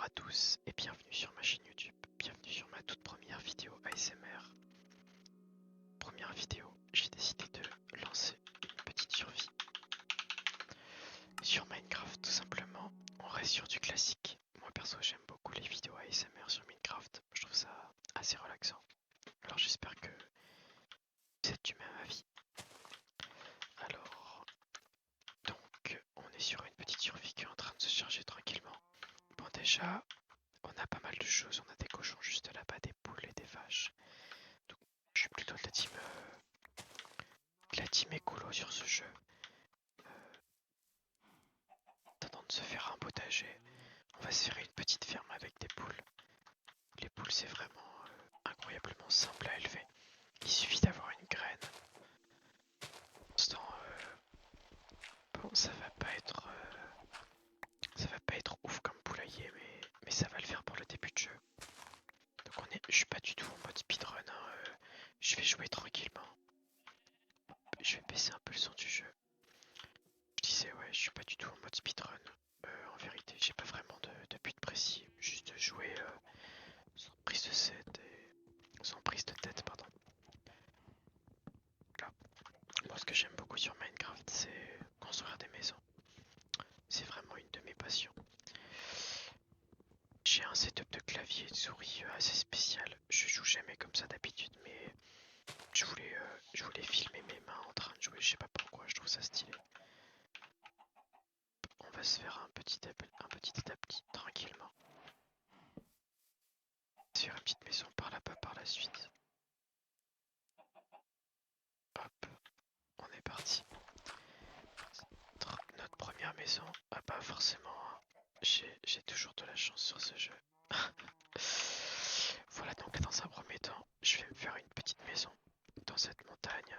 à tous et bienvenue sur ma chaîne YouTube, bienvenue sur ma toute première vidéo ASMR. Première vidéo, j'ai décidé de lancer une petite survie sur Minecraft tout simplement. On reste sur du classique. Moi perso j'aime beaucoup les vidéos ASMR sur Minecraft, je trouve ça assez relaxant. Alors j'espère que vous êtes du même avis. Alors, donc on est sur une petite survie qui est en train de se charger tranquillement. Bon déjà, on a pas mal de choses, on a des cochons juste là-bas, des poules et des vaches. Donc je suis plutôt de la team écolo sur ce jeu. Attendant de se faire un potager, on va se faire une petite ferme avec des poules. Les poules c'est vraiment incroyablement simple à élever. Il suffit d'avoir une graine. Pour l'instant, bon ça va pas être ouf comme poulailler, mais ça va le faire pour le début de jeu. Donc je suis pas du tout en mode speedrun, hein, je vais jouer tranquillement. Je vais baisser un peu le son du jeu. Je disais ouais, je suis pas du tout en mode speedrun. En vérité, j'ai pas vraiment de but précis, juste jouer sans prise de tête sans prise de tête, pardon. Là. Moi, ce que j'aime beaucoup sur Minecraft, c'est construire des maisons. C'est vraiment une de mes passions. J'ai un setup de clavier et de souris assez spécial. Je joue jamais comme ça d'habitude, mais je voulais filmer mes mains en train de jouer. Je sais pas pourquoi, je trouve ça stylé. On va se faire un petit établi tranquillement. On va se faire une petite maison par là-bas par la suite. Hop, on est parti. Notre première maison. Ah bah forcément, j'ai toujours de la chance sur ce jeu. Voilà, donc dans un premier temps, je vais me faire une petite maison dans cette montagne.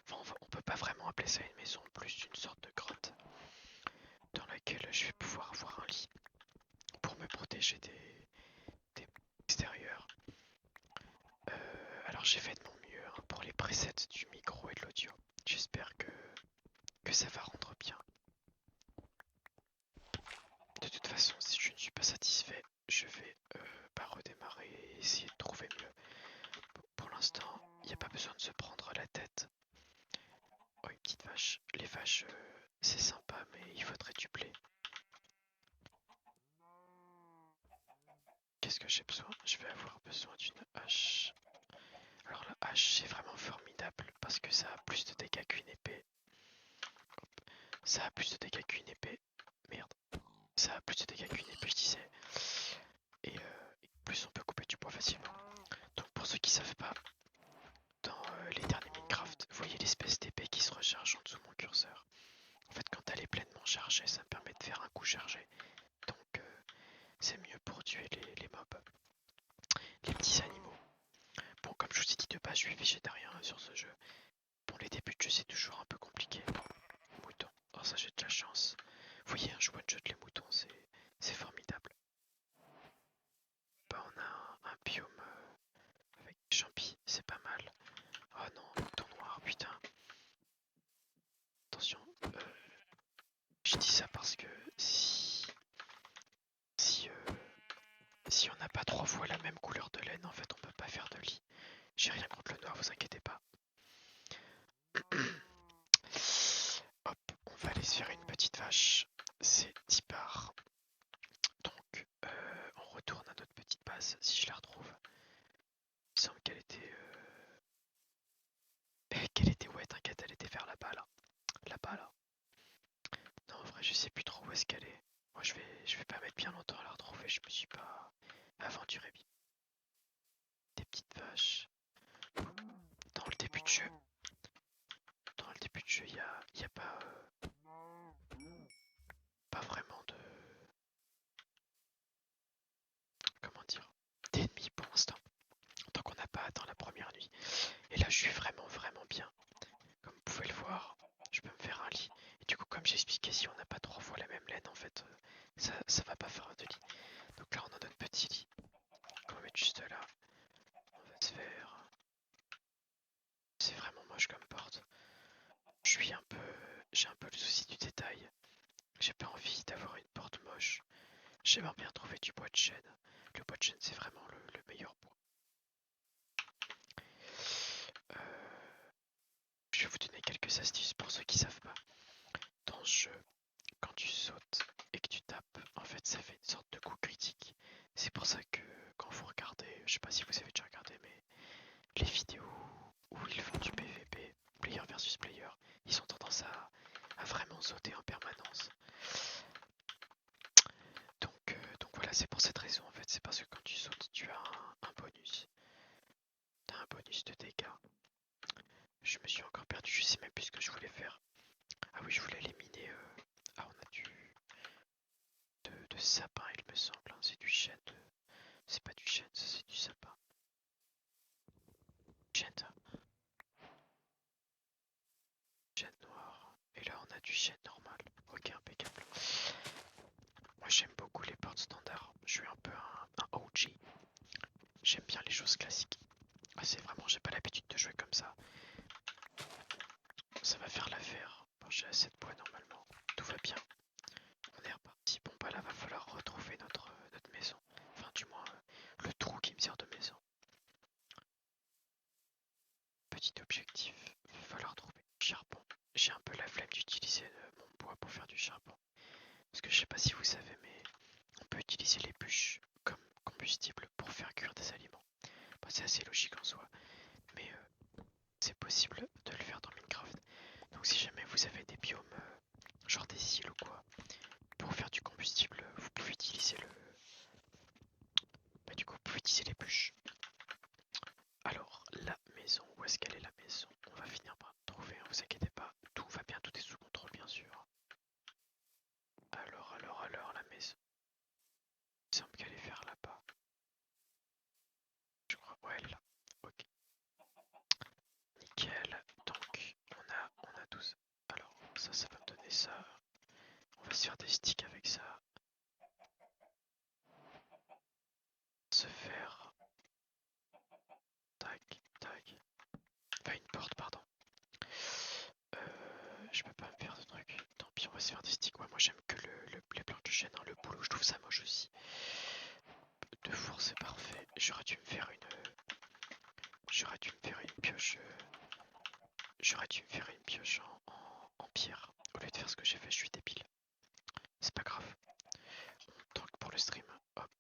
Enfin, on peut pas vraiment appeler ça une maison, plus d'une sorte de grotte dans laquelle je vais pouvoir avoir un lit pour me protéger des extérieurs. Alors j'ai fait de mon mieux hein, pour les presets du micro et de l'audio. J'espère que ça va rendre bien. De toute façon, si je ne suis pas satisfait, je vais redémarrer et essayer de trouver mieux. Pour l'instant, il n'y a pas besoin de se prendre la tête. Oh, une petite vache. Les vaches, c'est sympa, mais il faudrait du blé. Qu'est-ce que j'ai besoin? Je vais avoir besoin d'une hache. Alors la hache, c'est vraiment formidable parce que ça a plus de dégâts qu'une épée. Hop. Ça a plus de dégâts qu'une épée. Merde. Ça a plus de dégâts qu'une épée, je disais. Et plus on peut couper du bois facilement. Donc pour ceux qui savent pas, dans les derniers Minecraft, vous voyez l'espèce d'épée qui se recharge en dessous de mon curseur. En fait, quand elle est pleinement chargée, ça me permet de faire un coup chargé. Donc c'est mieux pour tuer les mobs, les petits animaux. Bon, comme je vous ai dit de base, je suis végétarien sur ce jeu. Bon, les débuts de jeu, c'est toujours un peu compliqué. Moutons, oh ça j'ai de la chance. Vous voyez, je one-shot les moutons, c'est formidable. Bah, on a un biome avec des champis, c'est pas mal. Oh non, mouton noir, putain. Attention, je dis ça parce que si on n'a pas 3 fois la même couleur de laine, en fait, on peut pas faire de lit. J'ai rien contre le noir, vous inquiétez pas. Hop, on va aller se faire une petite vache. C'est 10 parts. Donc, on retourne à notre petite base, si je la retrouve. Il me semble qu'elle était... Ouais, t'inquiète, elle était vers là-bas, là. Là-bas, là. Non, en vrai, je sais plus trop où est-ce qu'elle est. Moi, je vais pas mettre bien longtemps à la retrouver, je me suis pas aventuré bien. Des petites vaches. Dans le début de jeu, il y a pas vraiment de... Comment dire? D'ennemis pour l'instant. Tant qu'on n'a pas atteint la première nuit. Et là, je suis vraiment, vraiment bien. Comme vous pouvez le voir, je peux me faire un lit. Et du coup, comme j'ai expliqué, si on n'a pas 3 fois la même laine, en fait, ça va pas faire de lit. Donc là, on a notre petit lit. On va mettre juste là. On va se faire... C'est vraiment moche comme porte. J'ai un peu J'aimerais bien trouver du bois de chêne. Le bois de chêne, c'est vraiment le meilleur bois. Je vais vous donner quelques astuces pour ceux qui savent pas. Dans ce jeu, quand tu sautes et que tu tapes, en fait ça fait une sorte de coup critique. C'est pour ça que quand vous regardez, je sais pas si vous avez déjà regardé, mais les vidéos où ils font du PVP, player versus player, ils ont tendance à vraiment sauter en permanence. Donc voilà, c'est pour cette raison en fait, c'est parce que quand tu sautes, tu as un bonus. T'as un bonus de dégâts. Je me suis encore perdu, je sais même plus ce que je voulais faire. Ah oui, je voulais éliminer. Ah, on a de sapin, il me semble. Hein. C'est du chêne. C'est pas du chêne, ça c'est du sapin. Chêne, ça. Chêne noir. Et là, on a du chêne normal. Ok, impeccable. Moi, j'aime beaucoup les portes standards. Je suis un peu un OG. J'aime bien les choses classiques. Ah, c'est vraiment, j'ai pas l'habitude de jouer comme ça. Ça va faire l'affaire. Bon, j'ai assez de bois normalement. Tout va bien. On est reparti. Bon, bah là, va falloir retrouver notre maison. Enfin, du moins, le trou qui me sert de maison. Petit objectif, il va falloir trouver du charbon. J'ai un peu la flemme d'utiliser mon bois pour faire du charbon. Parce que je sais pas si vous savez, mais on peut utiliser les bûches comme combustible pour faire cuire des aliments. Bon, c'est assez logique en soi, mais c'est possible de le faire dans Minecraft. Donc si jamais vous avez des biomes, genre des îles ou quoi, pour faire du combustible, vous pouvez utiliser bah, du coup, vous pouvez utiliser les bûches. Alors, la maison, où est-ce qu'elle est la maison? On va finir par trouver, hein, vous inquiétez pas. Tout va bien, tout est sous contrôle bien sûr. Alors, la maison. Il semble qu'elle est vers là-bas. Je crois, ouais, là. Ok, nickel. Donc, on a 12. Alors, ça va me donner ça. On va se faire des sticks avec ça. Se faire. Tac, tac. Enfin, une porte, pardon. Je peux pas me faire de trucs. Tant pis, on va se faire des sticks. Ouais, moi j'aime que les planches de chêne. Hein. Le boulot, je trouve ça moche aussi. De four, c'est parfait. J'aurais dû me faire une pioche. J'aurais dû me faire une pioche en pierre. Au lieu de faire ce que j'ai fait, je suis débile. C'est pas grave. On tank pour le stream. Hop.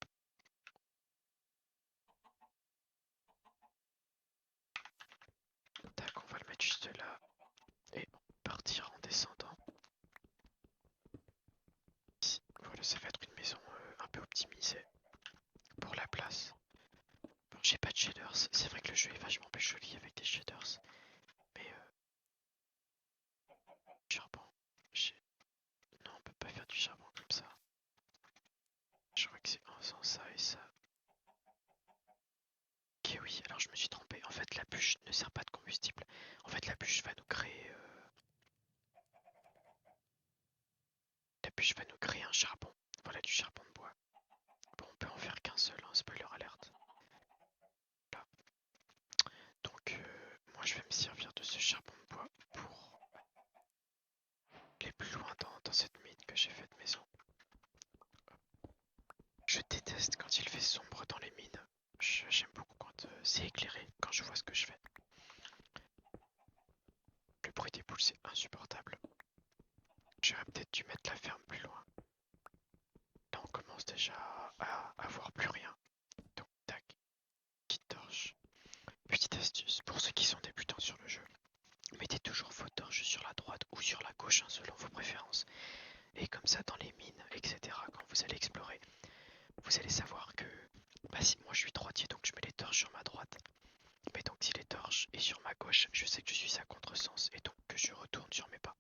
Tac, on va le mettre juste là. Et partir en descendant. Ici. Voilà, ça va être une maison un peu optimisée pour la place. Bon, j'ai pas de shaders. C'est vrai que le jeu est vachement plus joli avec des shaders. Mais charbon. Non, on peut pas faire du charbon comme ça. Je crois que c'est en faisant ça et ça. Ok, oui, alors je me suis trompé. En fait, la bûche ne sert pas de combustible. En fait, la bûche va nous créer. La bûche va nous créer un charbon. Voilà, du charbon de bois. Bon, on peut en faire qu'un seul, hein, spoiler alerte. Là. Donc, moi je vais me servir de ce charbon de bois pour aller plus loin dans cette mine que j'ai faite maison. Je déteste quand il fait sombre dans les mines. J'aime beaucoup quand c'est éclairé, quand je vois ce que je fais. Le bruit des boules, c'est insupportable. J'aurais peut-être dû mettre la ferme plus loin. Là, on commence déjà à voir plus rien. Donc, tac, petite torche. Petite astuce pour ceux qui sont débutants sur le jeu. Mettez toujours vos torches sur la droite ou sur la gauche, hein, selon vos préférences. Et comme ça, dans les mines, etc., quand vous allez explorer, vous allez savoir que bah si moi je suis droitier donc je mets les torches sur ma droite. Mais donc si les torches est sur ma gauche, je sais que je suis à contresens et donc que je retourne sur mes pas.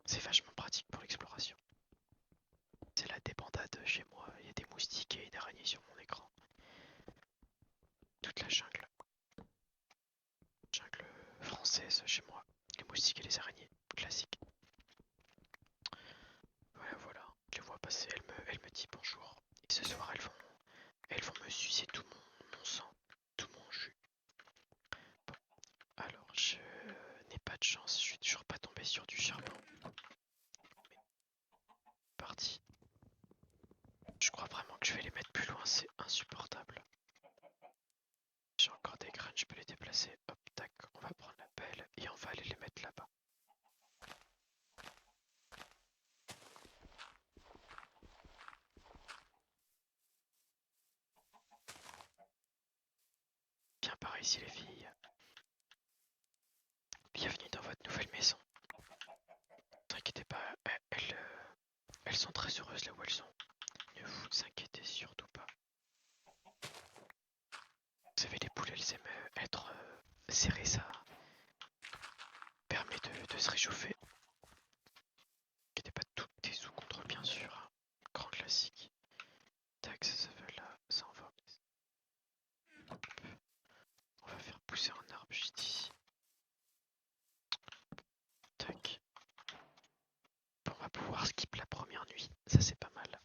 C'est vachement pratique pour l'exploration. C'est la débandade chez moi, il y a des ici les filles. Bienvenue dans votre nouvelle maison. Ne vous inquiétez pas, elles sont très heureuses là où elles sont. Ne vous inquiétez surtout pas. Vous savez, les poules, elles aiment être serrées, ça permet de se réchauffer. N'inquiétez pas, tout est sous contrôle, bien sûr. Hein. Grand classique. Tac, ça va là, ça en va. Hop. On va faire pousser un arbre juste ici. Tac. Bon, on va pouvoir skip la première nuit. Ça, c'est pas mal.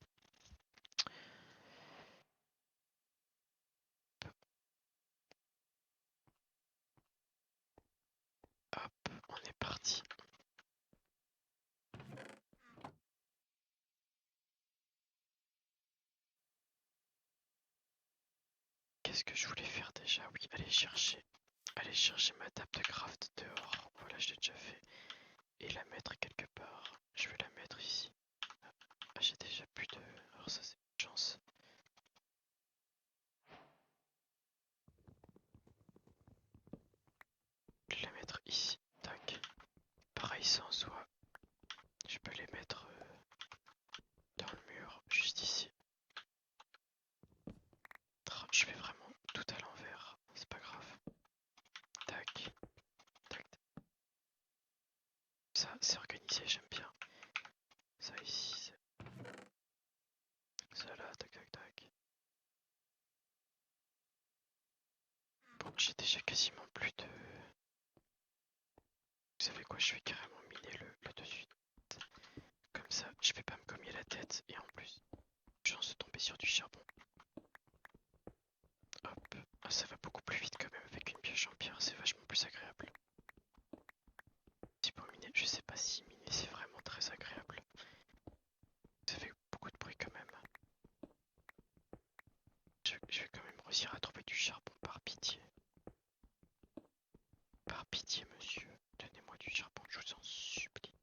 Hop, on est parti. Qu'est-ce que je voulais faire déjà? Oui, aller chercher ma table de craft dehors. Voilà, je l'ai déjà fait. Et la mettre quelque part. Je vais la mettre ici. Ah, j'ai déjà plus de... Alors ça, c'est une chance. Je vais la mettre ici. Tac. Pareil, ça en soi. Je peux les mettre dans le mur, juste ici. Je fais vraiment tout à l'envers. C'est pas grave. Tac. Tac. Ça, c'est organisé, j'aime bien. Ça ici, ça là, tac tac tac. Bon, j'ai déjà quasiment plus de... Vous savez quoi, je vais carrément miner le dessus. Comme ça, je vais pas me cogner la tête. Et en plus, chance de tomber sur du charbon. Hop. Ah, ça va beaucoup plus vite quand même avec une pioche en pierre, c'est vachement plus agréable. Si pour miner, je sais pas si miner c'est vraiment très agréable. Ça fait beaucoup de bruit quand même. Je vais quand même réussir à trouver du charbon par pitié. Par pitié, monsieur, donnez-moi du charbon, je vous en supplie.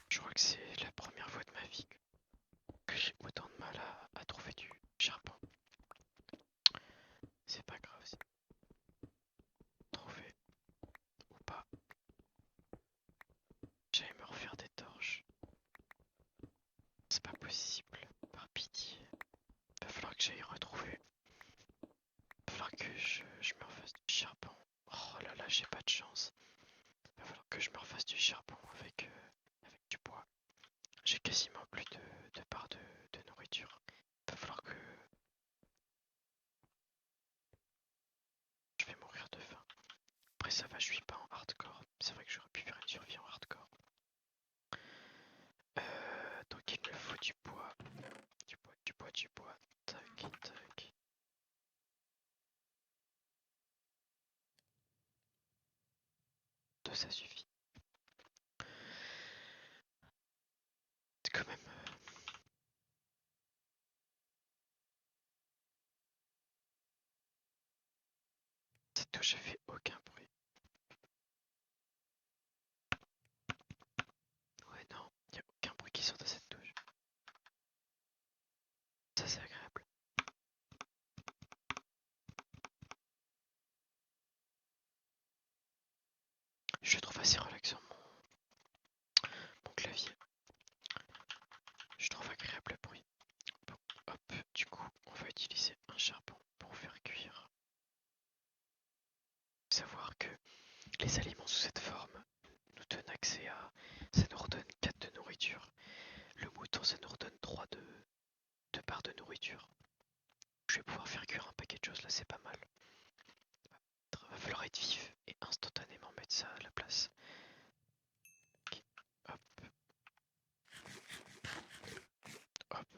Je crois que c'est la première fois de ma vie que j'ai autant de mal à trouver du charbon. C'est pas grave, si trouver ou pas. J'allais me refaire des torches. C'est pas possible, par pitié. Va falloir que j'aille retrouver. Va falloir que je me refasse du charbon. Oh là là, j'ai pas de chance. Va falloir que je me refasse du charbon avec du bois. J'ai quasiment plus de barres de nourriture. Va falloir que je vais mourir de faim. Après ça va, je suis pas en hardcore. C'est vrai que j'aurais pu faire une survie en hardcore. Donc il me faut du bois. Du bois, du bois, du bois. Tac, tac. Deux, ça suffit. C'est quand même... Cette touche fait aucun bruit. Ouais, non, il n'y a aucun bruit qui sort de cette touche. Ça, c'est agréable. Je trouve assez relaxant mon clavier. Je trouve agréable le bruit. Bon, hop, du coup, on va utiliser un charbon pour faire cuire. Savoir que les aliments sous cette forme nous donnent accès à... Ça nous redonne 4 de nourriture. Le mouton, ça nous redonne 3 de barres de nourriture. Je vais pouvoir faire cuire un paquet de choses là, c'est pas mal. Va falloir être vif et instantanément mettre ça à la place. Okay. Hop. Hop.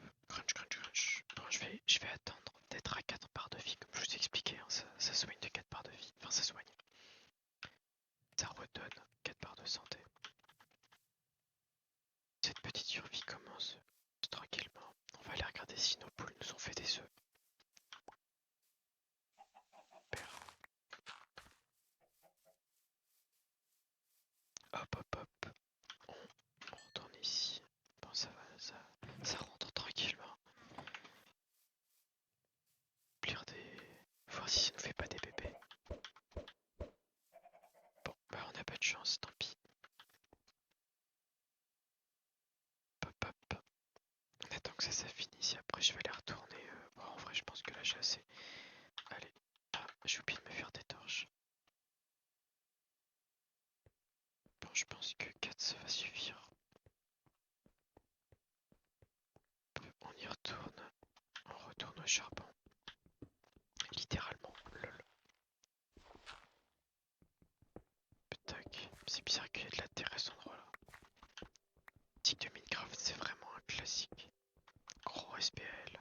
temps que ça finisse, et après je vais aller retourner. Bon, en vrai, je pense que là j'ai assez. Allez, ah, j'ai oublié de me faire des torches. Bon, je pense que 4 ça va suffire. On y retourne. On retourne au charbon. Littéralement, lol. Tac. C'est bizarre qu'il y ait de la terre à cet endroit-là. Tic de Minecraft, c'est vraiment un classique. Gros SPL.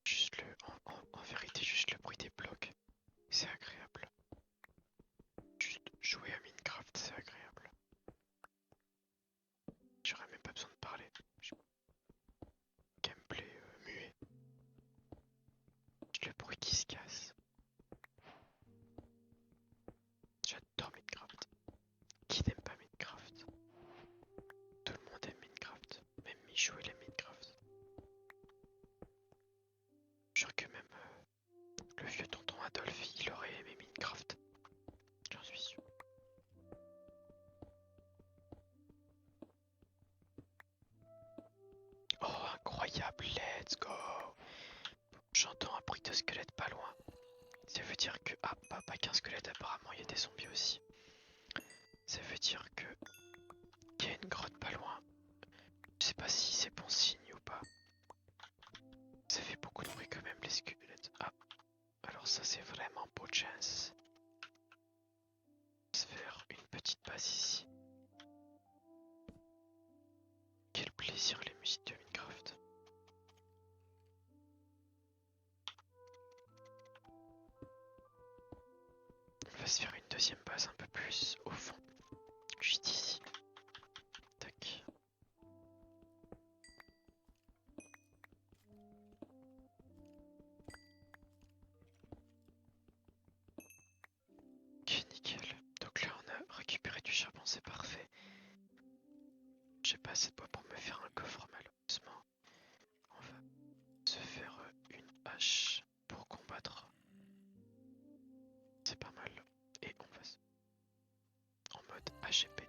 Juste le. En vérité, juste le bruit des blocs. C'est agréable. Juste jouer à Minecraft, c'est agréable. J'aurais même pas besoin de parler. Gameplay muet. Le bruit qui se casse. J'adore Minecraft. Qui n'aime pas Minecraft? Tout le monde aime Minecraft. Même Michou il aime Minecraft. Jure que même le vieux tonton Adolphe il aurait aimé Minecraft. J'en suis sûr. Oh incroyable, let's go. J'entends un bruit de squelette pas loin. Ça veut dire que... Ah, pas qu'un squelette, apparemment il y a des zombies aussi. Ça veut dire que... qu'il y a une grotte pas loin. Je sais pas si c'est bon signe ou pas. Ça fait beaucoup de bruit quand même les squelettes. Ah, alors ça c'est vraiment beau chance. Se faire une petite base ici. Quel plaisir les musiques de Minecraft. On va se faire une deuxième base un peu plus au fond. Juste ici. Tac. Ok, nickel. Donc là on a récupéré du charbon, c'est parfait. J'ai pas assez de bois pour me faire un coffre malheureusement. On va se faire une hache pour combattre. C'est pas mal. Et on va en mode HGP.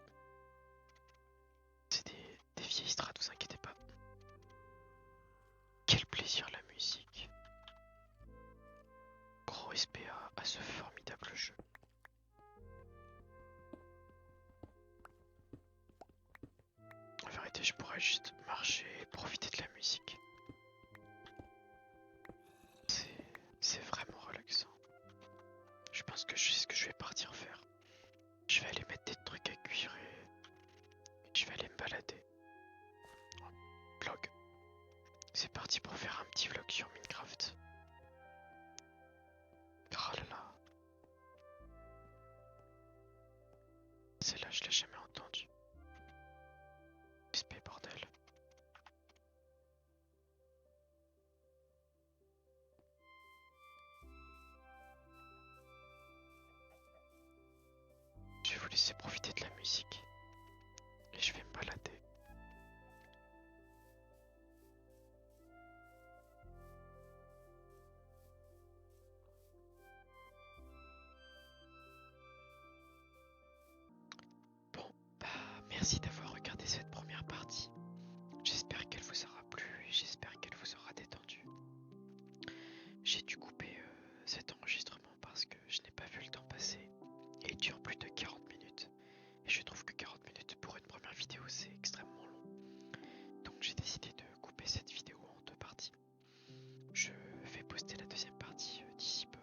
C'est des vieilles strats, vous inquiétez pas. Quel plaisir la musique. Gros SPA à ce formidable jeu. En vérité, je pourrais juste marcher et profiter de la musique. C'est vraiment relaxant. Je pense que je sais ce que je vais partir faire. Je vais aller mettre des trucs à cuire et je vais aller me balader. Vlog. C'est parti pour faire un petit vlog sur Minecraft. Oh là là. Celle-là, je l'ai jamais entendue. SP bordel. Je vais vous laisser profiter de la musique. Et je vais me balader. Bon, bah merci d'avoir regardé cette première partie. J'espère qu'elle vous aura plu et j'espère qu'elle vous aura détendu. J'ai dû couper cet enregistrement parce que je n'ai pas vu le temps passer. Et il dure plus de 40 minutes. Et je trouve que 40 minutes pour une première vidéo c'est extrêmement long. Donc j'ai décidé de couper cette vidéo en deux parties. Je vais poster la deuxième partie d'ici peu.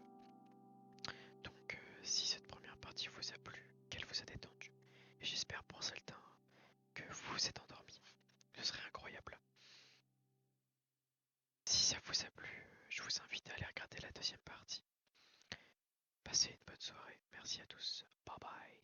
Donc si cette première partie vous a plu, qu'elle vous a détendu, et j'espère pour certains que vous vous êtes endormi, ce serait incroyable. Si ça vous a plu, je vous invite à aller regarder la deuxième partie. Passez une bonne soirée, merci à tous, bye bye.